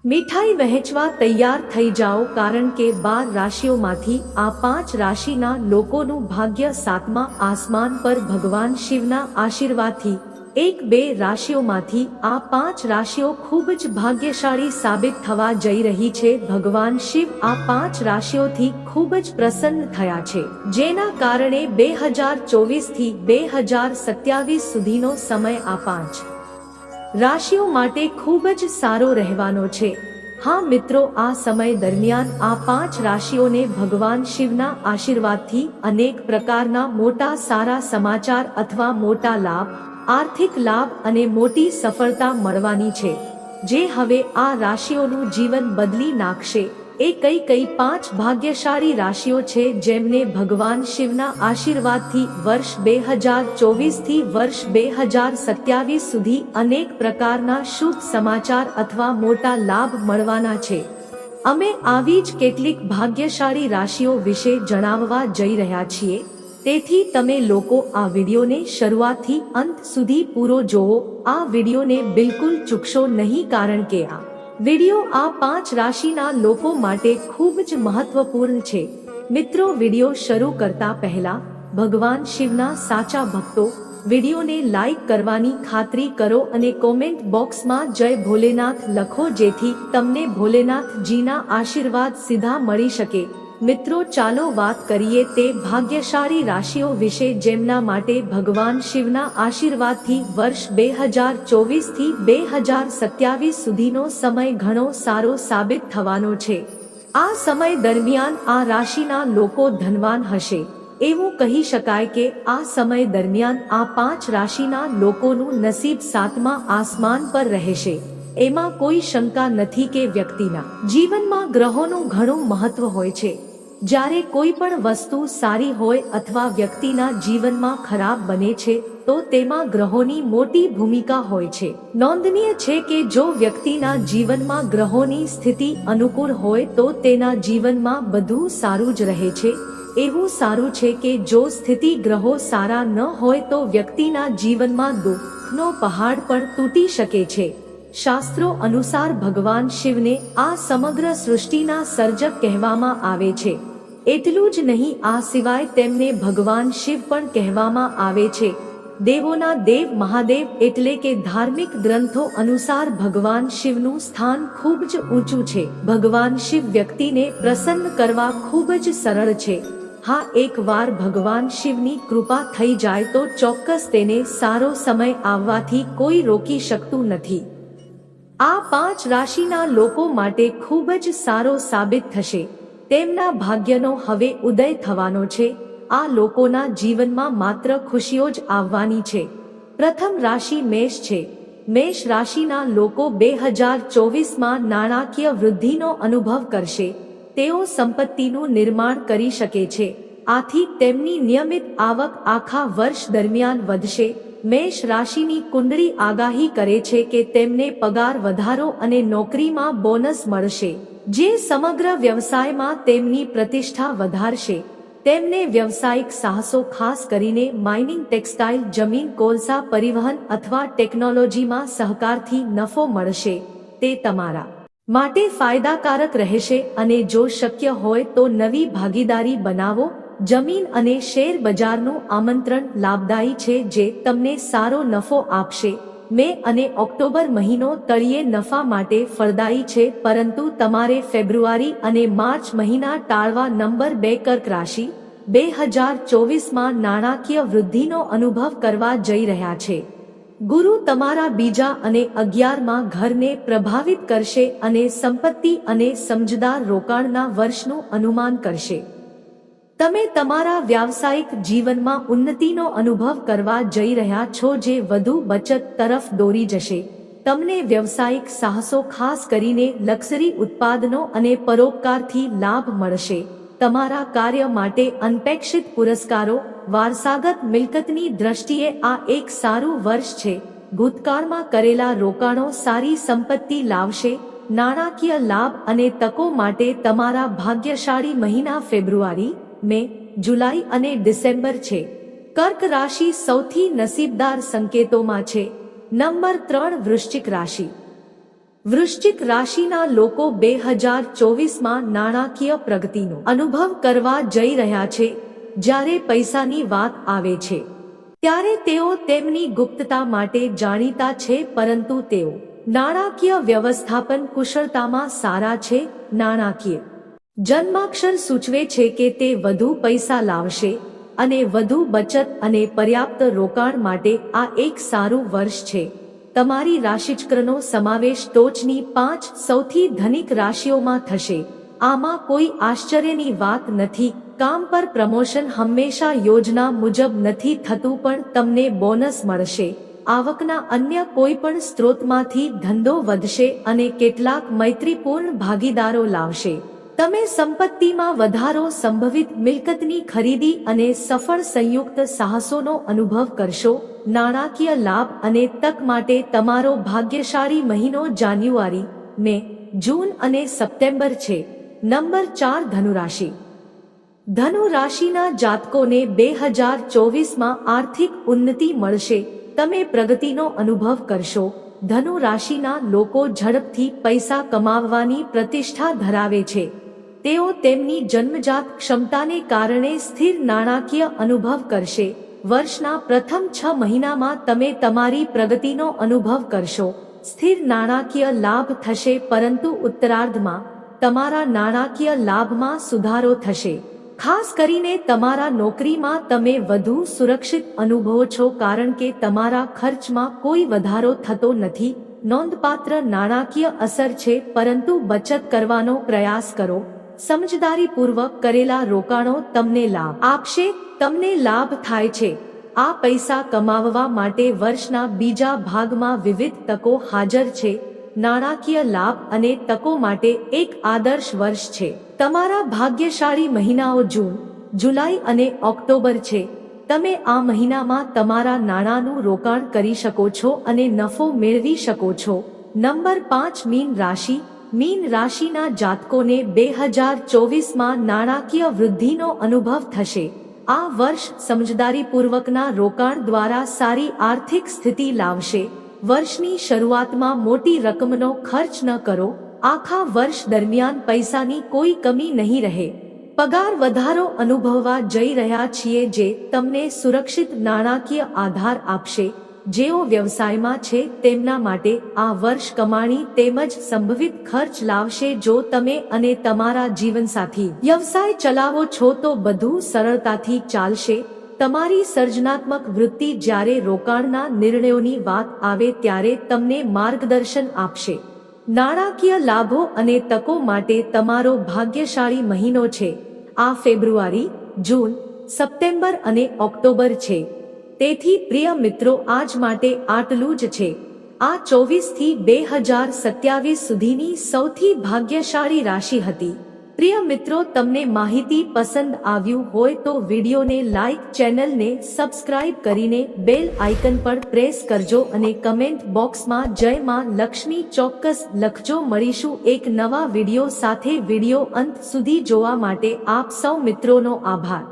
મીઠાઈ વહેંચવા તૈયાર થઈ જાઓ, કારણ કે 12 રાશિઓમાંથી આ 5 રાશિના લોકોનું ભાગ્ય 7મા આસમાન પર ભગવાન શિવના આશીર્વાદથી 1-2 રાશિઓમાંથી આ 5 રાશિઓ ખૂબ જ ભાગ્યશાળી સાબિત થવા જઈ રહી છે. ભગવાન શિવ આ 5 રાશિઓથી ખૂબ જ પ્રસન્ન થયા છે, જેના કારણે 2024 થી 2027 સુધીનો સમય આ 5 રાશિઓ માટે ખૂબ જ સારો રહેવાનો છે. હા મિત્રો, આ સમય દરમિયાન આ 5 રાશિઓને ભગવાન શિવના આશીર્વાદથી અનેક પ્રકારના મોટા સારા સમાચાર અથવા મોટા લાભ, આર્થિક લાભ અને મોટી સફળતા મળવાની છે, જે હવે આ રાશિઓનું જીવન બદલી નાખશે. એ કઈ 5 ભાગ્યશાળી રાશિઓ છે જેમને ભગવાન શિવના આશીર્વાદથી વર્ષ 2024 થી વર્ષ 2027 સુધી અનેક પ્રકારના શુભ સમાચાર અથવા મોટા લાભ મળવાના છે. અમે આવી જ કેટલીક ભાગ્યશાળી રાશિઓ વિશે જણાવવા જઈ રહ્યા છીએ. તેથી તમે લોકો આ વિડીયોને શરૂઆતથી અંત સુધી પૂરો જોવો. આ વિડીયોને બિલકુલ ચૂકશો નહીં, કારણ કે આ વિડીયો આ 5 રાશિના લોકો માટે ખૂબ જ મહત્વપૂર્ણ છે. મિત્રો, વિડીયો શરૂ કરતા પહેલા ભગવાન શિવના સાચા ભક્તો વિડીયોને લાઈક કરવાની ખાતરી કરો અને કોમેન્ટ બોક્સમાં જય ભોલેનાથ લખો, જેથી તમને ભોલેનાથજીના આશીર્વાદ સીધા મળી શકે. મિત્રો, ચાલો વાત કરીએ તે ભાગ્યશાળી રાશિઓ વિશે જેમના માટે ભગવાન શિવના આશીર્વાદથી વર્ષ 2024 થી 2027 સુધીનો સમય ઘણો સારો સાબિત થવાનો છે. આ સમય દરમિયાન આ રાશિના લોકો ધનવાન હશે. એવું કહી શકાય કે આ સમય દરમિયાન આ 5 રાશિના લોકોનું નસીબ 7મા આસમાન પર રહેશે. એમાં કોઈ શંકા નથી કે વ્યક્તિના જીવનમાં ગ્રહોનું ઘણું મહત્વ હોય છે. જ્યારે કોઈ પણ વસ્તુ સારી હોય અથવા વ્યક્તિના જીવનમાં ખરાબ બને છે, તો તેમાં ગ્રહોની મોટી ભૂમિકા હોય છે. નોંધનીય છે કે જો વ્યક્તિના જીવનમાં ગ્રહોની સ્થિતિ અનુકૂળ હોય તો તેના જીવનમાં બધું સારું જ રહે છે. એવું સારું છે કે જો સ્થિતિ ગ્રહો સારા ન હોય તો વ્યક્તિના જીવનમાં દુઃખનો પહાડ પણ તૂટી શકે છે. શાસ્ત્રો અનુસાર ભગવાન શિવને આ સમગ્ર સૃષ્ટિના સર્જક કહેવામાં આવે છે. એટલું જ નહીં, આ સિવાય તેમને ભગવાન શિવ પણ કહેવામાં આવે છે. દેવોના દેવ મહાદેવ, એટલે કે ધાર્મિક ગ્રંથો અનુસાર ભગવાન શિવનું સ્થાન ખૂબ જ ઊંચું છે. ભગવાન શિવ વ્યક્તિને પ્રસન્ન કરવા ખૂબ જ સરળ છે. હા, એકવાર ભગવાન શિવની કૃપા થઈ જાય તો ચોક્કસ તેને સારો સમય આવવાથી કોઈ રોકી શકતું નથી. આ 5 રાશિના લોકો માટે ખૂબ જ સારો સાબિત થશે. તેમના ભાગ્યનો હવે ઉદય થવાનો છે. આ લોકોના જીવનમાં માત્ર ખુશીઓ જ આવવાની છે. પ્રથમ રાશિ મેષ છે. મેષ રાશિના લોકો 2024માં નાણાકીય વૃદ્ધિનો અનુભવ કરશે. તેઓ સંપત્તિનું નિર્માણ કરી શકે છે. આથી તેમની નિયમિત આવક આખા વર્ષ દરમિયાન વધશે. મેષ રાશિની કુંડળી આગાહી કરે છે કે તેમને પગાર વધારો અને નોકરીમાં બોનસ મળશે, જે સમગ્ર વ્યવસાયમાં તેમની પ્રતિષ્ઠા વધારશે. તેમને વ્યવસાયિક સાહસો, ખાસ કરીને માઇનિંગ, ટેક્સટાઇલ, જમીન, કોલસા, પરિવહન અથવા ટેકનોલોજીમાં સહકારથી નફો મળશે. તે તમારા માટે ફાયદાકારક રહેશે અને જો શક્ય હોય તો નવી ભાગીદારી બનાવો. જમીન અને શેર બજારનું આમંત્રણ લાભદાયી છે, જે તમને સારો નફો આપશે. મે અને ઓક્ટોબર મહિનો તળિયે નફા માટે ફળદાયી છે, પરંતુ તમારે ફેબ્રુઆરી અને માર્ચ મહિના ટાળવા. નંબર 2 કર્ક રાશિ 2024માં નાણાકીય વૃદ્ધિનો અનુભવ કરવા જઈ રહ્યા છે. ગુરુ તમારા બીજા અને 11મા ઘરને પ્રભાવિત કરશે અને સંપત્તિ અને સમજદાર રોકાણના વર્ષનું અનુમાન કરશે. તમે તમારા વ્યાવસાયિક જીવનમાં ઉન્નતિનો અનુભવ કરવા જઈ રહ્યા છો, જે વધુ બચત તરફ દોરી જશે. તમને વ્યવસાયિક સાહસો, ખાસ કરીને લક્ઝરી ઉત્પાદનો અને પરોપકારથી લાભ મળશે. તમારા કાર્ય માટે અનપેક્ષિત પુરસ્કારો, વારસાગત મિલકતની દ્રષ્ટિએ આ એક સારું વર્ષ છે. ભૂતકાળમાં કરેલા રોકાણો સારી સંપત્તિ લાવશે. નાણાકીય લાભ અને તકો માટે તમારા ભાગ્યશાળી મહિના ફેબ્રુઆરી, મે, જુલાઈ અને ડિસેમ્બર છે. કર્ક રાશિ સૌથી નસીબદાર સંકેતોમાં છે. નંબર 3 વૃશ્ચિક રાશિ. વૃશ્ચિક રાશિના લોકો 2024માં નાણાકીય પ્રગતિનો અનુભવ કરવા જઈ રહ્યા છે. જ્યારે પૈસાની વાત આવે છે ત્યારે તેઓ તેમની ગુપ્તતા માટે જાણીતા છે, પરંતુ તેઓ નાણાકીય વ્યવસ્થાપન કુશળતામાં સારા છે. નાણાકીય જન્માક્ષર સૂચવે છે કે તે વધુ પૈસા લાવશે અને વધુ બચત અને પર્યાપ્ત રોકાણ માટે આ એક સારું વર્ષ છે. તમારી રાશિચક્રનો સમાવેશ ટોચની 5 સૌથી ધનિક રાશિઓમાં થશે. આમાં કોઈ આશ્ચર્યની વાત નથી. કામ પર પ્રમોશન હંમેશા યોજના મુજબ નથી થતું, પણ તમને બોનસ મળશે. આવકના અન્ય કોઈ પણ સ્ત્રોતમાંથી ધંધો વધશે અને કેટલાક મૈત્રીપૂર્ણ ભાગીદારો લાવશે. તમે સંપત્તિમાં વધારો, સંભવિત મિલકતની ખરીદી અને સફળ સંયુક્ત સાહસોનો અનુભવ કરશો. નાણાકીય લાભ અને તક માટે તમારો ભાગ્યશાળી મહિનો જાન્યુઆરી, મે, જૂન અને સપ્ટેમ્બર છે. નંબર 4 ધનુ રાશિ. ધનુ રાશિના જાતકોને 2024માં આર્થિક ઉન્નતિ મળશે. તમે પ્રગતિનો અનુભવ કરશો. ધનુ રાશિના લોકો ઝડપથી પૈસા કમાવવાની પ્રતિષ્ઠા ધરાવે છે. તેઓ તેમની જન્મજાત ક્ષમતાને કારણે સ્થિર નાણાકીય અનુભવ કરશે. વર્ષના પ્રથમ 6 મહિનામાં તમે તમારી પ્રગતિનો અનુભવ કરશો. સ્થિર નાણાકીય લાભ થશે, પરંતુ ઉત્તરાર્ધમાં તમારા નાણાકીય લાભમાં સુધારો થશે. ખાસ કરીને તમારા નોકરીમાં તમે વધુ સુરક્ષિત અનુભવો છો, કારણ કે તમારા ખર્ચમાં કોઈ વધારો થતો નથી. નોંધપાત્ર નાણાકીય અસર છે, પરંતુ બચત કરવાનો પ્રયાસ કરો. સમજદારીપૂર્વક કરેલા રોકાણો તમને લાભ આપશે. તમને લાભ થાય છે. આ પૈસા કમાવવા માટે વર્ષના બીજા ભાગમાં વિવિધ તકો હાજર છે. નાણાકીય લાભ અને તકો માટે એક આદર્શ વર્ષ છે. તમારા ભાગ્યશાળી મહિનાઓ જૂન, જુલાઈ અને ઓક્ટોબર છે. તમે આ મહિનામાં તમારા નાણાંનું રોકાણ કરી શકો છો અને નફો મેળવી શકો છો. નંબર 5 મીન રાશિ. મીન રાશિના જાતકોને 2024માં નાણાકીય વૃદ્ધિનો અનુભવ થશે. આ વર્ષ સમજદારીપૂર્વકના રોકાણ દ્વારા સારી આર્થિક સ્થિતિ લાવશે. વર્ષની શરૂઆતમાં મોટી રકમનો ખર્ચ ન કરો. આખા વર્ષ દરમિયાન પૈસાની કોઈ કમી નહીં રહે. પગાર વધારો અનુભવવા જઈ રહ્યા છીએ, જે તમને સુરક્ષિત નાણાકીય આધાર આપશે. જેઓ વ્યવસાયમાં છે તેમના માટે આ વર્ષ કમાણી તેમજ સંભવિત ખર્ચ લાવશે. જો તમે અને તમારા જીવનસાથી વ્યવસાય ચલાવો છો તો બધું સરળતાથી ચાલશે. તમારી સર્જનાત્મક વૃત્તિ જ્યારે રોકાણના નિર્ણયોની વાત આવે ત્યારે તમને માર્ગદર્શન આપશે. નાણાકીય લાભો અને તકો માટે તમારો ભાગ્યશાળી મહિનો છે. આ ફેબ્રુઆરી, જૂન, સપ્ટેમ્બર અને ઓક્ટોબર છે. તેથી પ્રિય મિત્રો, આજ માટે આટલું જ છે. આ 24 થી 2027 સુધીની સૌથી ભાગ્યશાળી રાશિ હતી. પ્રિય મિત્રો, તમને માહિતી પસંદ આવ્યું હોય તો વિડીયોને લાઈક, ચેનલને સબસ્ક્રાઇબ કરીને બેલ આઇકન પર પ્રેસ કરજો અને કમેન્ટ બોક્સમાં જય માં લક્ષ્મી ચોક્કસ લખજો. મળીશું એક નવા વિડીયો સાથે. વિડીયો અંત સુધી જોવા માટે આપ સૌ મિત્રોનો આભાર.